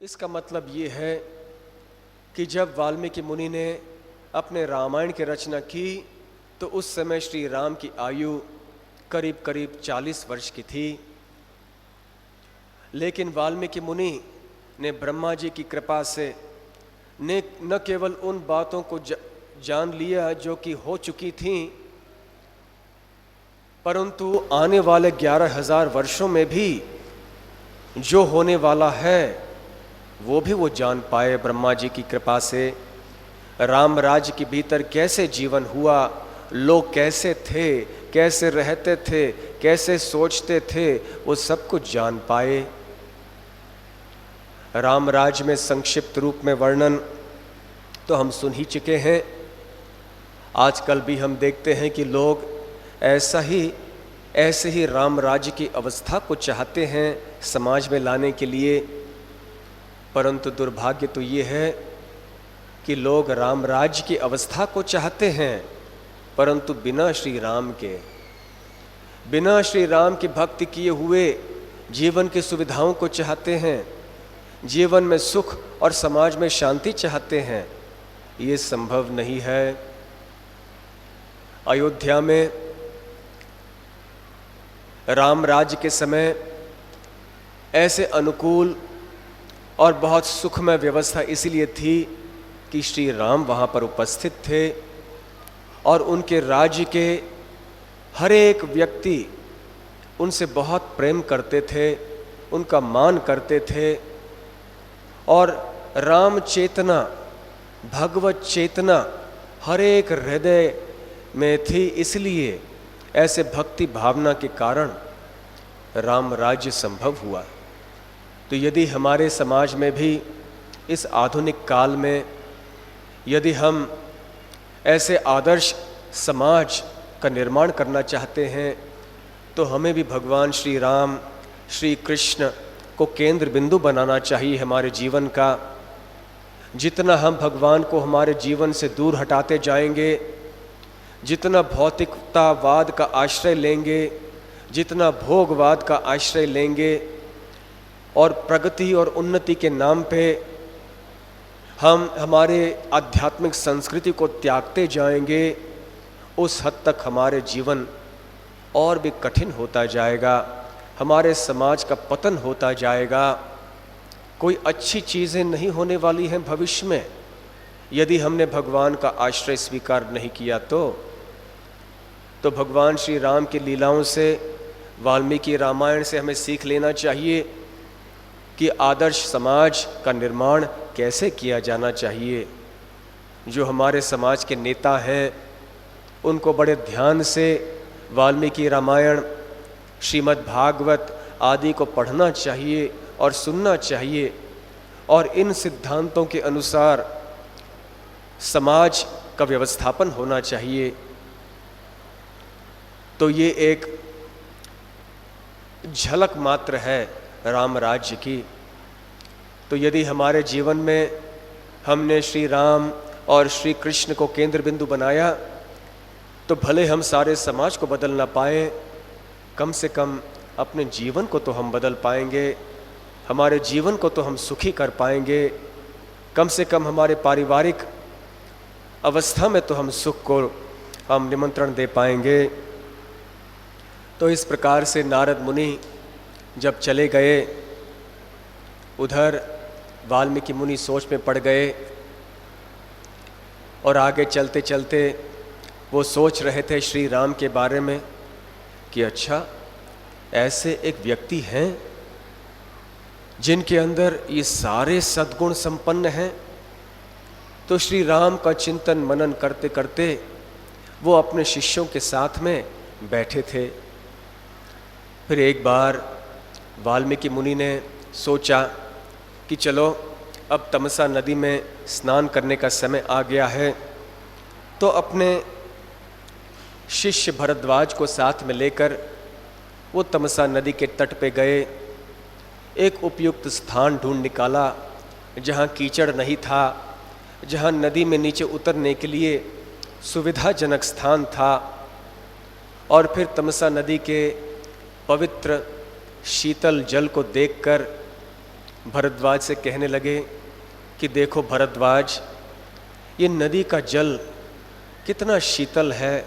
इसका मतलब ये है कि जब वाल्मीकि मुनि ने अपने रामायण की रचना की तो उस समय श्री राम की आयु करीब करीब 40 वर्ष की थी। लेकिन वाल्मीकि मुनि ने ब्रह्मा जी की कृपा से ने न केवल उन बातों को जान लिया जो कि हो चुकी थीं, परंतु आने वाले 11,000 वर्षों में भी जो होने वाला है वो भी वो जान पाए। ब्रह्मा जी की कृपा से राम राज्य के भीतर कैसे जीवन हुआ, लोग कैसे थे, कैसे रहते थे, कैसे सोचते थे, वो सब कुछ जान पाए। राम राज्य में संक्षिप्त रूप में वर्णन तो हम सुन ही चुके हैं। आजकल भी हम देखते हैं कि लोग ऐसे ही राम राज्य की अवस्था को चाहते हैं समाज में लाने के लिए, परंतु दुर्भाग्य तो ये है कि लोग राम राज्य की अवस्था को चाहते हैं परंतु बिना श्री राम की भक्ति किए हुए जीवन की सुविधाओं को चाहते हैं, जीवन में सुख और समाज में शांति चाहते हैं। ये संभव नहीं है। अयोध्या में राम राज्य के समय ऐसे अनुकूल और बहुत सुखमय व्यवस्था इसलिए थी कि श्री राम वहाँ पर उपस्थित थे और उनके राज्य के हर एक व्यक्ति उनसे बहुत प्रेम करते थे, उनका मान करते थे और राम चेतना, भगवत चेतना हर एक हृदय में थी। इसलिए ऐसे भक्ति भावना के कारण राम राज्य संभव हुआ। तो यदि हमारे समाज में भी इस आधुनिक काल में यदि हम ऐसे आदर्श समाज का निर्माण करना चाहते हैं तो हमें भी भगवान श्री राम, श्री कृष्ण को केंद्र बिंदु बनाना चाहिए हमारे जीवन का। जितना हम भगवान को हमारे जीवन से दूर हटाते जाएंगे, जितना भौतिकतावाद का आश्रय लेंगे, जितना भोगवाद का आश्रय लेंगे और प्रगति और उन्नति के नाम पे हम हमारे आध्यात्मिक संस्कृति को त्यागते जाएंगे, उस हद तक हमारे जीवन और भी कठिन होता जाएगा, हमारे समाज का पतन होता जाएगा। कोई अच्छी चीज़ें नहीं होने वाली हैं भविष्य में यदि हमने भगवान का आश्रय स्वीकार नहीं किया। तो भगवान श्री राम की लीलाओं से, वाल्मीकि रामायण से हमें सीख लेना चाहिए कि आदर्श समाज का निर्माण कैसे किया जाना चाहिए। जो हमारे समाज के नेता हैं उनको बड़े ध्यान से वाल्मीकि रामायण, श्रीमद् भागवत आदि को पढ़ना चाहिए और सुनना चाहिए और इन सिद्धांतों के अनुसार समाज का व्यवस्थापन होना चाहिए। तो ये एक झलक मात्र है राम राज्य की। तो यदि हमारे जीवन में हमने श्री राम और श्री कृष्ण को केंद्र बिंदु बनाया तो भले हम सारे समाज को बदल ना पाएं, कम से कम अपने जीवन को तो हम बदल पाएंगे, हमारे जीवन को तो हम सुखी कर पाएंगे, कम से कम हमारे पारिवारिक अवस्था में तो हम सुख को हम निमंत्रण दे पाएंगे। तो इस प्रकार से नारद मुनि जब चले गए, उधर वाल्मीकि मुनि सोच में पड़ गए और आगे चलते चलते वो सोच रहे थे श्री राम के बारे में कि अच्छा, ऐसे एक व्यक्ति हैं जिनके अंदर ये सारे सद्गुण संपन्न हैं। तो श्री राम का चिंतन मनन करते करते वो अपने शिष्यों के साथ में बैठे थे। फिर एक बार वाल्मीकि मुनि ने सोचा कि चलो अब तमसा नदी में स्नान करने का समय आ गया है, तो अपने शिष्य भरद्वाज को साथ में लेकर वो तमसा नदी के तट पे गए। एक उपयुक्त स्थान ढूंढ निकाला जहाँ कीचड़ नहीं था, जहाँ नदी में नीचे उतरने के लिए सुविधाजनक स्थान था, और फिर तमसा नदी के पवित्र शीतल जल को देखकर भरद्वाज से कहने लगे कि देखो भरद्वाज, ये नदी का जल कितना शीतल है,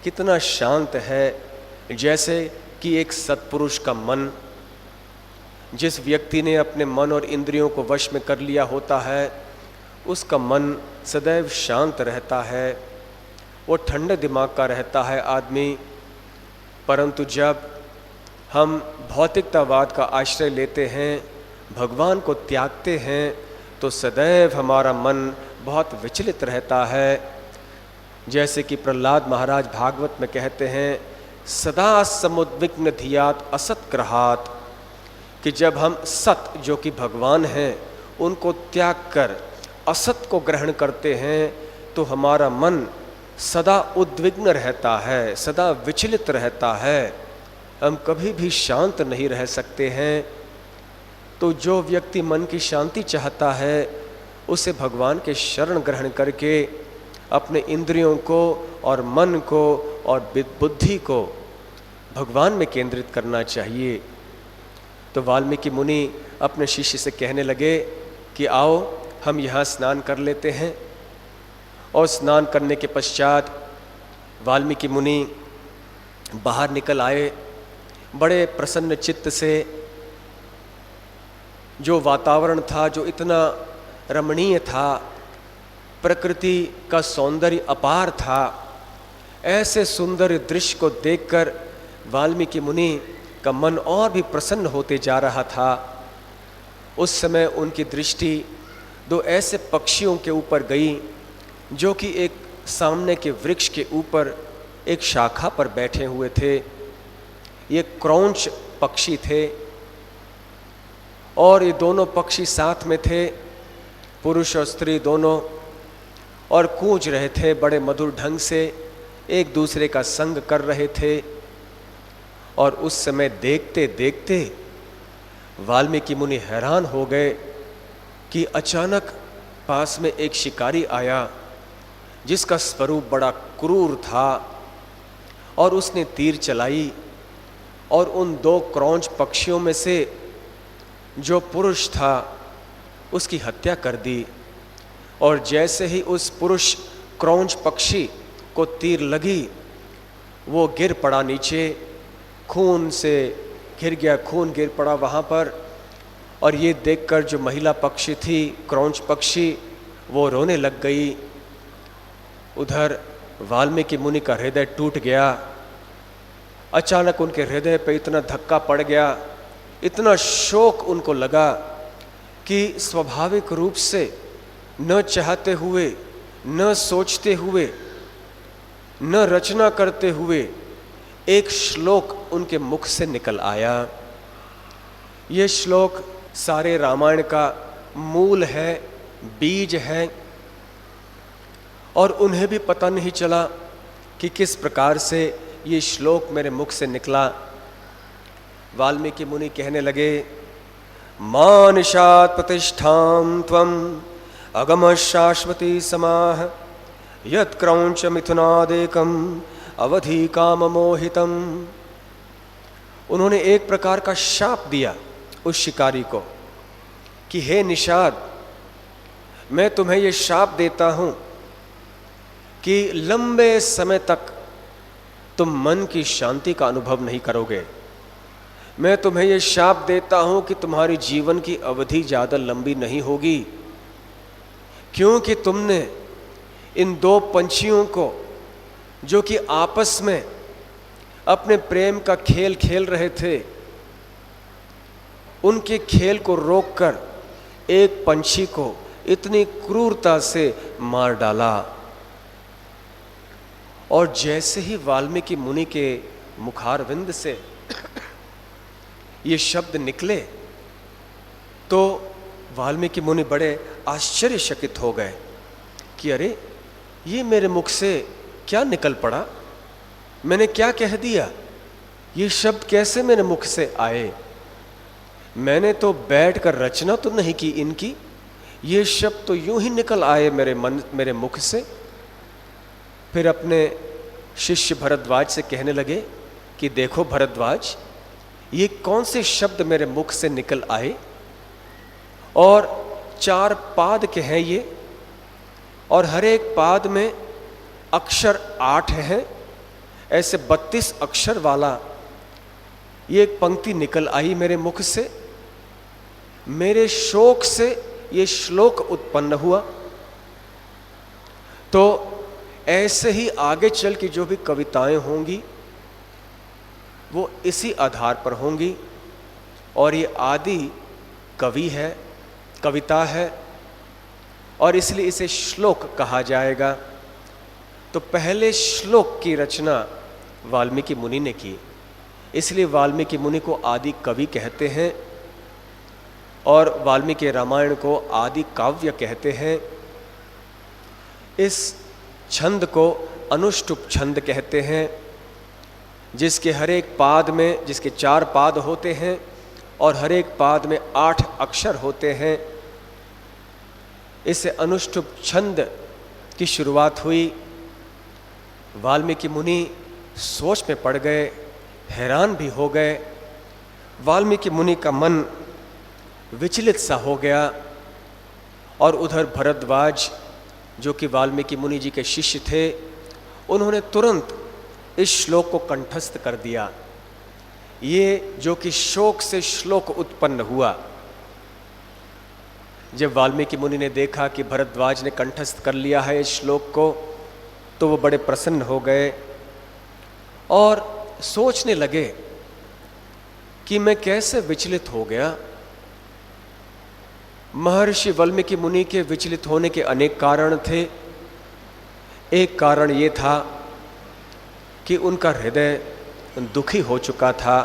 कितना शांत है, जैसे कि एक सत्पुरुष का मन, जिस व्यक्ति ने अपने मन और इंद्रियों को वश में कर लिया होता है, उसका मन सदैव शांत रहता है, वो ठंडे दिमाग का रहता है आदमी। परंतु जब हम भौतिकतावाद का आश्रय लेते हैं, भगवान को त्यागते हैं, तो सदैव हमारा मन बहुत विचलित रहता है। जैसे कि प्रहलाद महाराज भागवत में कहते हैं, सदा समुद्विग्न धियात असत ग्रहात, कि जब हम सत जो कि भगवान हैं उनको त्याग कर असत को ग्रहण करते हैं, तो हमारा मन सदा उद्विग्न रहता है, सदा विचलित रहता है, हम कभी भी शांत नहीं रह सकते हैं। तो जो व्यक्ति मन की शांति चाहता है, उसे भगवान के शरण ग्रहण करके अपने इंद्रियों को और मन को और बुद्धि को भगवान में केंद्रित करना चाहिए। तो वाल्मीकि मुनि अपने शिष्य से कहने लगे कि आओ हम यहाँ स्नान कर लेते हैं। और स्नान करने के पश्चात वाल्मीकि मुनि बाहर निकल आए, बड़े प्रसन्न चित्त से। जो वातावरण था, जो इतना रमणीय था, प्रकृति का सौंदर्य अपार था, ऐसे सुंदर दृश्य को देखकर वाल्मीकि मुनि का मन और भी प्रसन्न होते जा रहा था। उस समय उनकी दृष्टि दो ऐसे पक्षियों के ऊपर गई जो कि एक सामने के वृक्ष के ऊपर एक शाखा पर बैठे हुए थे। ये क्रौंच पक्षी थे और ये दोनों पक्षी साथ में थे, पुरुष और स्त्री दोनों, और कूंज रहे थे बड़े मधुर ढंग से, एक दूसरे का संग कर रहे थे। और उस समय देखते देखते वाल्मीकि मुनि हैरान हो गए कि अचानक पास में एक शिकारी आया जिसका स्वरूप बड़ा क्रूर था, और उसने तीर चलाई और उन दो क्रौंच पक्षियों में से जो पुरुष था उसकी हत्या कर दी। और जैसे ही उस पुरुष क्रौंच पक्षी को तीर लगी, वो गिर पड़ा नीचे, खून से घिर गया, खून गिर पड़ा वहाँ पर। और ये देखकर जो महिला पक्षी थी, क्रौंच पक्षी, वो रोने लग गई। उधर वाल्मीकि मुनि का हृदय टूट गया। अचानक उनके हृदय पे इतना धक्का पड़ गया, इतना शोक उनको लगा कि स्वाभाविक रूप से न चाहते हुए, न सोचते हुए, न रचना करते हुए एक श्लोक उनके मुख से निकल आया। ये श्लोक सारे रामायण का मूल है, बीज है, और उन्हें भी पता नहीं चला कि किस प्रकार से ये श्लोक मेरे मुख से निकला। वाल्मीकि मुनि कहने लगे, मानिषात् प्रतिष्ठां त्वम् अगम शाश्वती समाह यत् क्रौंच मिथुनादेकम् अवधि काम मोहितम। उन्होंने एक प्रकार का शाप दिया उस शिकारी को कि हे निषाद, मैं तुम्हें ये शाप देता हूं कि लंबे समय तक तुम मन की शांति का अनुभव नहीं करोगे। मैं तुम्हें ये शाप देता हूं कि तुम्हारी जीवन की अवधि ज़्यादा लंबी नहीं होगी, क्योंकि तुमने इन दो पंछियों को जो कि आपस में अपने प्रेम का खेल खेल रहे थे, उनके खेल को रोककर एक पंछी को इतनी क्रूरता से मार डाला। और जैसे ही वाल्मीकि मुनि के मुखारविंद से ये शब्द निकले, तो वाल्मीकि मुनि बड़े आश्चर्यचकित हो गए कि अरे, ये मेरे मुख से क्या निकल पड़ा, मैंने क्या कह दिया, ये शब्द कैसे मेरे मुख से आए। मैंने तो बैठकर रचना तो नहीं की इनकी, ये शब्द तो यूं ही निकल आए मेरे मुख से। फिर अपने शिष्य भरद्वाज से कहने लगे कि देखो भरद्वाज, ये कौन से शब्द मेरे मुख से निकल आए। और 4 पाद के हैं ये, और हर एक पाद में अक्षर 8 हैं। ऐसे 32 अक्षर वाला ये एक पंक्ति निकल आई मेरे मुख से। मेरे शोक से ये श्लोक उत्पन्न हुआ। तो ऐसे ही आगे चल की जो भी कविताएं होंगी वो इसी आधार पर होंगी। और ये आदि कवि है, कविता है, और इसलिए इसे श्लोक कहा जाएगा। तो पहले श्लोक की रचना वाल्मीकि मुनि ने की, इसलिए वाल्मीकि मुनि को आदि कवि कहते हैं, और वाल्मीकि रामायण को आदि काव्य कहते हैं। इस छंद को अनुष्टुप छंद कहते हैं, जिसके हर एक पाद में, जिसके 4 पाद होते हैं और हर एक पाद में 8 अक्षर होते हैं। इससे अनुष्टुप छंद की शुरुआत हुई। वाल्मीकि मुनि सोच में पड़ गए, हैरान भी हो गए। वाल्मीकि मुनि का मन विचलित सा हो गया। और उधर भरद्वाज, जो कि वाल्मीकि मुनि जी के शिष्य थे, उन्होंने तुरंत इस श्लोक को कंठस्थ कर दिया। ये जो कि शोक से श्लोक उत्पन्न हुआ। जब वाल्मीकि मुनि ने देखा कि भरद्वाज ने कंठस्थ कर लिया है इस श्लोक को, तो वो बड़े प्रसन्न हो गए और सोचने लगे कि मैं कैसे विचलित हो गया। महर्षि वाल्मीकि मुनि के विचलित होने के अनेक कारण थे। एक कारण ये था कि उनका हृदय दुखी हो चुका था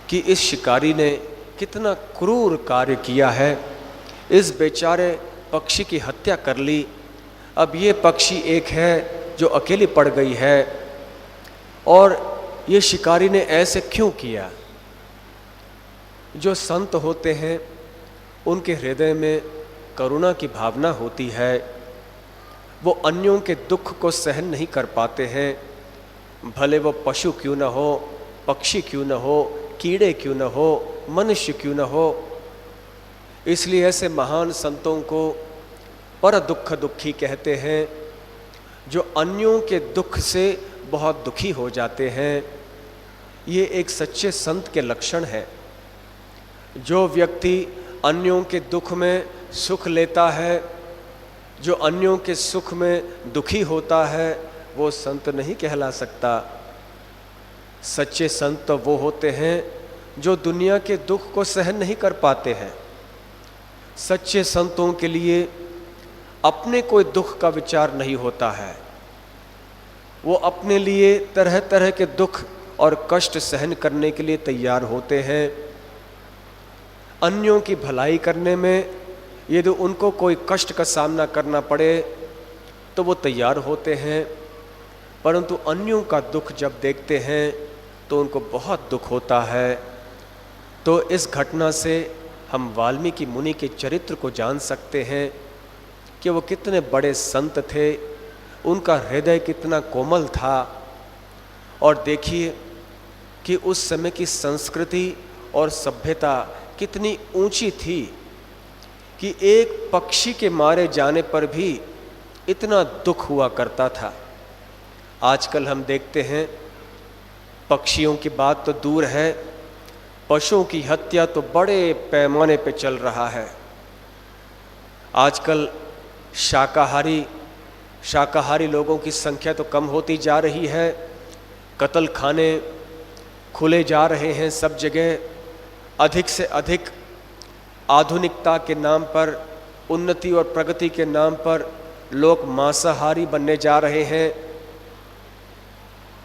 कि इस शिकारी ने कितना क्रूर कार्य किया है, इस बेचारे पक्षी की हत्या कर ली। अब ये पक्षी एक है जो अकेली पड़ गई है, और ये शिकारी ने ऐसे क्यों किया। जो संत होते हैं उनके हृदय में करुणा की भावना होती है, वो अन्यों के दुख को सहन नहीं कर पाते हैं, भले वो पशु क्यों न हो, पक्षी क्यों न हो, कीड़े क्यों न हो, मनुष्य क्यों न हो। इसलिए ऐसे महान संतों को पर दुख दुखी कहते हैं, जो अन्यों के दुख से बहुत दुखी हो जाते हैं। ये एक सच्चे संत के लक्षण है। जो व्यक्ति अन्यों के दुख में सुख लेता है, जो अन्यों के सुख में दुखी होता है, वो संत नहीं कहला सकता। सच्चे संत तो वो होते हैं जो दुनिया के दुख को सहन नहीं कर पाते हैं। सच्चे संतों के लिए अपने कोई दुख का विचार नहीं होता है। वो अपने लिए तरह तरह के दुख और कष्ट सहन करने के लिए तैयार होते हैं। अन्यों की भलाई करने में यदि उनको कोई कष्ट का सामना करना पड़े तो वो तैयार होते हैं, परंतु अन्यों का दुख जब देखते हैं तो उनको बहुत दुख होता है। तो इस घटना से हम वाल्मीकि मुनि के चरित्र को जान सकते हैं कि वो कितने बड़े संत थे, उनका हृदय कितना कोमल था। और देखिए कि उस समय की संस्कृति और सभ्यता कितनी ऊंची थी कि एक पक्षी के मारे जाने पर भी इतना दुख हुआ करता था। आजकल हम देखते हैं पक्षियों की बात तो दूर है, पशुओं की हत्या तो बड़े पैमाने पे चल रहा है। आजकल शाकाहारी लोगों की संख्या तो कम होती जा रही है। कत्ल खाने खुले जा रहे हैं सब जगह। अधिक से अधिक आधुनिकता के नाम पर, उन्नति और प्रगति के नाम पर लोग मांसाहारी बनने जा रहे हैं।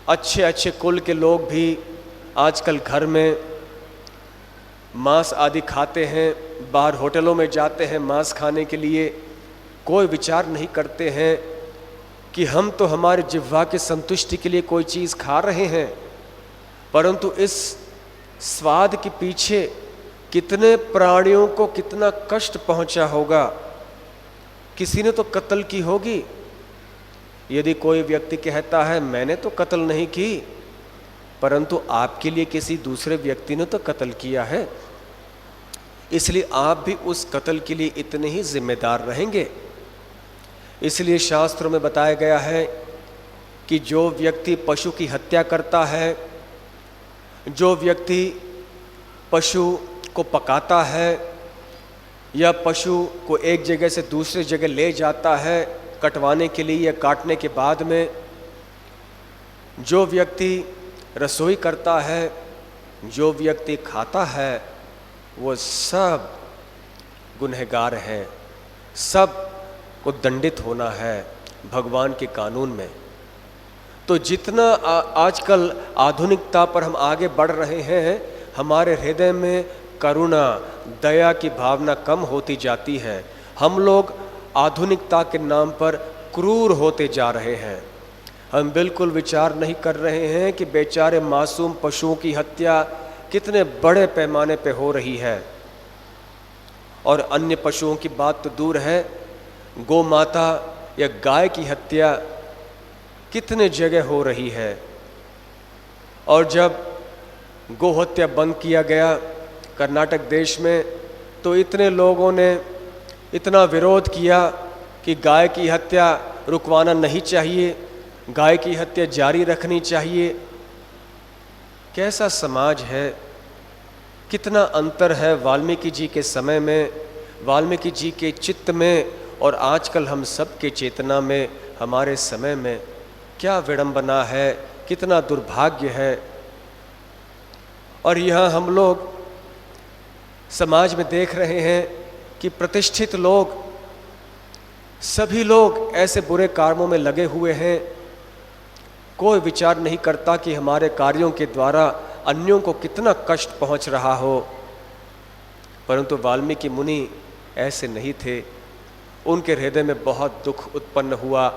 अच्छे अच्छे कुल के लोग भी आजकल घर में मांस आदि खाते हैं, बाहर होटलों में जाते हैं मांस खाने के लिए। कोई विचार नहीं करते हैं कि हम तो हमारे जिह्वा की संतुष्टि के लिए कोई चीज़ खा रहे हैं, परंतु इस स्वाद के पीछे कितने प्राणियों को कितना कष्ट पहुंचा होगा। किसी ने तो कत्ल की होगी। यदि कोई व्यक्ति कहता है मैंने तो कत्ल नहीं की, परंतु आपके लिए किसी दूसरे व्यक्ति ने तो कत्ल किया है। इसलिए आप भी उस कत्ल के लिए इतने ही जिम्मेदार रहेंगे। इसलिए शास्त्रों में बताया गया है कि जो व्यक्ति पशु की हत्या करता है, जो व्यक्ति पशु को पकाता है या पशु को एक जगह से दूसरी जगह ले जाता है कटवाने के लिए या काटने के बाद में, जो व्यक्ति रसोई करता है, जो व्यक्ति खाता है, वो सब गुनहगार हैं, सब को दंडित होना है भगवान के कानून में। तो जितना आजकल आधुनिकता पर हम आगे बढ़ रहे हैं, हमारे हृदय में करुणा, दया की भावना कम होती जाती है। हम लोग आधुनिकता के नाम पर क्रूर होते जा रहे हैं। हम बिल्कुल विचार नहीं कर रहे हैं कि बेचारे मासूम पशुओं की हत्या कितने बड़े पैमाने पे हो रही है। और अन्य पशुओं की बात तो दूर है, गौ माता या गाय की हत्या कितने जगह हो रही है। और जब गौ हत्या बंद किया गया कर्नाटक देश में, तो इतने लोगों ने इतना विरोध किया कि गाय की हत्या रुकवाना नहीं चाहिए, गाय की हत्या जारी रखनी चाहिए। कैसा समाज है, कितना अंतर है वाल्मीकि जी के समय में, वाल्मीकि जी के चित्त में और आजकल हम सब के चेतना में, हमारे समय में। क्या विडंबना है, कितना दुर्भाग्य है। और यहाँ हम लोग समाज में देख रहे हैं कि प्रतिष्ठित लोग, सभी लोग ऐसे बुरे कामों में लगे हुए हैं। कोई विचार नहीं करता कि हमारे कार्यों के द्वारा अन्यों को कितना कष्ट पहुंच रहा हो। परंतु वाल्मीकि मुनि ऐसे नहीं थे। उनके हृदय में बहुत दुख उत्पन्न हुआ।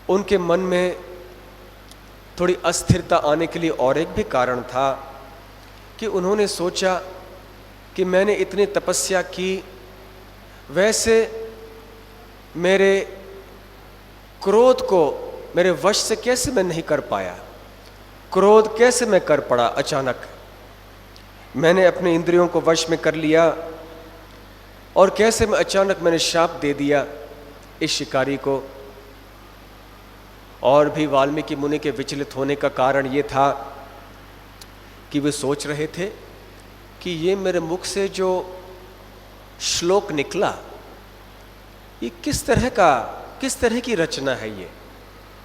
उनके मन में थोड़ी अस्थिरता आने के लिए और एक भी कारण था कि उन्होंने सोचा कि मैंने इतनी तपस्या की, वैसे मेरे क्रोध को मेरे वश से कैसे मैं नहीं कर पाया, क्रोध कैसे मैं कर पड़ा। अचानक मैंने अपने इंद्रियों को वश में कर लिया और कैसे मैं अचानक मैंने शाप दे दिया इस शिकारी को। और भी वाल्मीकि मुनि के विचलित होने का कारण ये था कि वे सोच रहे थे कि ये मेरे मुख से जो श्लोक निकला, ये किस तरह की रचना है। ये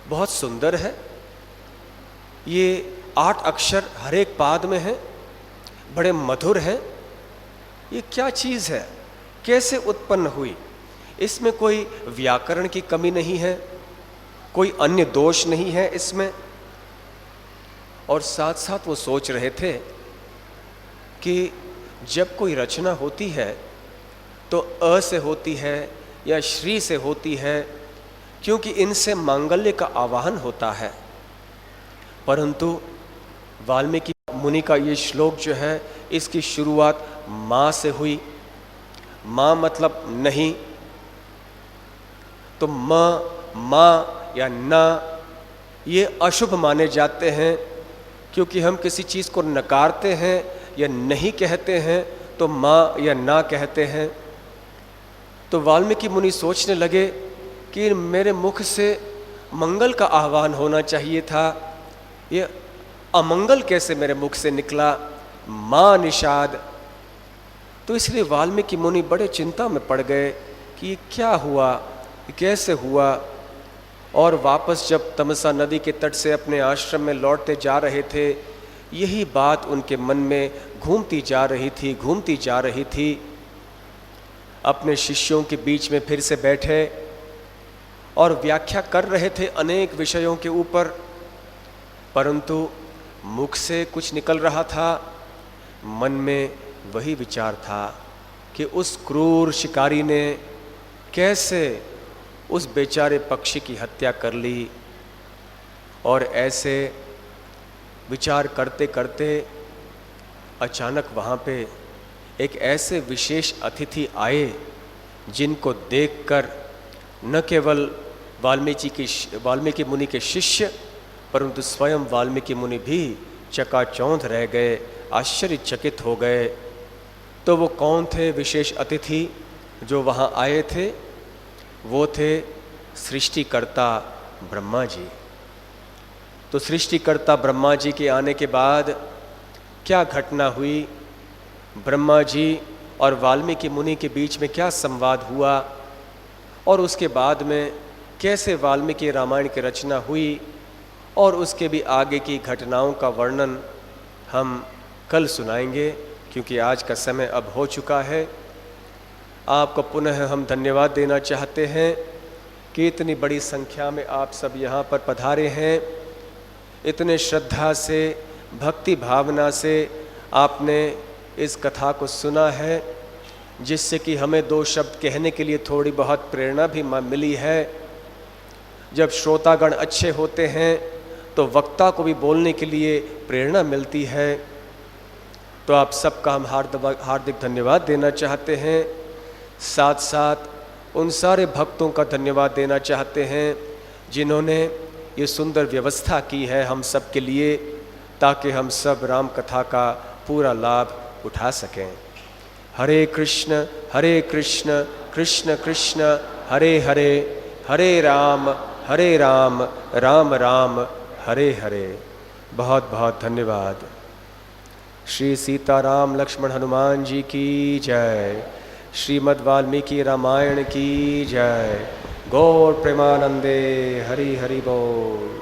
बहुत सुंदर है। ये 8 अक्षर हर एक पाद में हैं, बड़े मधुर हैं। ये क्या चीज़ है, कैसे उत्पन्न हुई। इसमें कोई व्याकरण की कमी नहीं है, कोई अन्य दोष नहीं है इसमें। और साथ साथ वो सोच रहे थे कि जब कोई रचना होती है तो अ से होती है या श्री से होती है, क्योंकि इनसे मांगल्य का आवाहन होता है। परंतु वाल्मीकि मुनि का ये श्लोक जो है, इसकी शुरुआत माँ से हुई। माँ मतलब नहीं, तो माँ या ना ये अशुभ माने जाते हैं, क्योंकि हम किसी चीज़ को नकारते हैं या नहीं कहते हैं तो माँ या ना कहते हैं। तो वाल्मीकि मुनि सोचने लगे कि मेरे मुख से मंगल का आह्वान होना चाहिए था, ये अमंगल कैसे मेरे मुख से निकला, माँ निषाद। तो इसलिए वाल्मीकि मुनि बड़े चिंता में पड़ गए कि ये क्या हुआ, ये कैसे हुआ। और वापस जब तमसा नदी के तट से अपने आश्रम में लौटते जा रहे थे, यही बात उनके मन में घूमती जा रही थी। अपने शिष्यों के बीच में फिर से बैठे और व्याख्या कर रहे थे अनेक विषयों के ऊपर, परंतु मुख से कुछ निकल रहा था, मन में वही विचार था कि उस क्रूर शिकारी ने कैसे उस बेचारे पक्षी की हत्या कर ली। और ऐसे विचार करते करते अचानक वहाँ पे एक ऐसे विशेष अतिथि आए जिनको देखकर न केवल वाल्मीकि मुनि के शिष्य, परंतु स्वयं वाल्मीकि मुनि भी चकाचौंध रह गए, आश्चर्यचकित हो गए। तो वो कौन थे विशेष अतिथि जो वहाँ आए थे? वो थे सृष्टिकर्ता ब्रह्मा जी। तो सृष्टिकर्ता ब्रह्मा जी के आने के बाद क्या घटना हुई, ब्रह्मा जी और वाल्मीकि मुनि के बीच में क्या संवाद हुआ, और उसके बाद में कैसे वाल्मीकि रामायण की रचना हुई, और उसके भी आगे की घटनाओं का वर्णन हम कल सुनाएंगे, क्योंकि आज का समय अब हो चुका है। आपको पुनः हम धन्यवाद देना चाहते हैं कि इतनी बड़ी संख्या में आप सब यहाँ पर पधारे हैं। इतने श्रद्धा से, भक्ति भावना से आपने इस कथा को सुना है, जिससे कि हमें दो शब्द कहने के लिए थोड़ी बहुत प्रेरणा भी मिली है। जब श्रोतागण अच्छे होते हैं तो वक्ता को भी बोलने के लिए प्रेरणा मिलती है। तो आप सबका हम हार्दिक धन्यवाद देना चाहते हैं। साथ साथ उन सारे भक्तों का धन्यवाद देना चाहते हैं जिन्होंने ये सुंदर व्यवस्था की है हम सब के लिए, ताकि हम सब राम कथा का पूरा लाभ उठा सकें। हरे कृष्ण कृष्ण कृष्ण हरे हरे, हरे राम राम राम हरे हरे। बहुत बहुत धन्यवाद। श्री सीताराम लक्ष्मण हनुमान जी की जय। श्रीमद् वाल्मीकि रामायण की जय। गौर प्रेमानंदे। हरि हरि बोल।